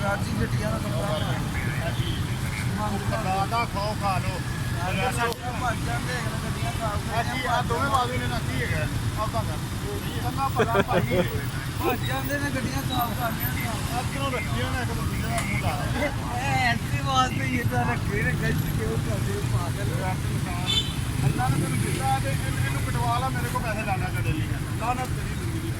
ਰਾਜੀ ਗੱਡੀਆਂ ਦਾ ਕੱਪੜਾ ਦਾ ਖਾਓ ਖਾ ਲਓ ਭੱਜ ਜਾਂਦੇ ਗੱਡੀਆਂ ਖਰਾਬ ਅਸੀਂ ਆ ਦੋਵੇਂ ਬਾਜ਼ੂ ਨੇ ਨਾ ਕੀ ਹੈਗਾ ਆਪਦਾ ਕਰ ਚੰਗਾ ਭਲਾ ਭਾਈ ਭੱਜ ਜਾਂਦੇ ਨੇ ਗੱਡੀਆਂ ਸਾਫ ਕਰਨੀਆਂ ਅੱਧਰੋਂ ਰੱਖੀਆਂ ਨੇ ਇੱਕ ਦੂਜੇ ਦਾ ਮੂੰਹ ਲਾ ਰਹੇ ਐਂਟਰੀ ਵਾਸਤੇ ਹੀ ਇਦਾਂ ਰੱਖੇ ਨੇ ਗੱਜ ਕੇ ਉਹ ਕਰਦੇ ਪਾਗਲ ਅੱਲਾ ਨੇ ਤੈਨੂੰ ਦਿੱਤਾ ਤੇ ਇਹਨੂੰ ਕਟਵਾ ਲਾ ਮੇਰੇ ਕੋਲ ਪੈਸੇ ਲਾਣਾ ਕਦੇ ਲਈ ਨਾ ਨਾ ਤੇਰੀ ਜ਼ਿੰਦਗੀ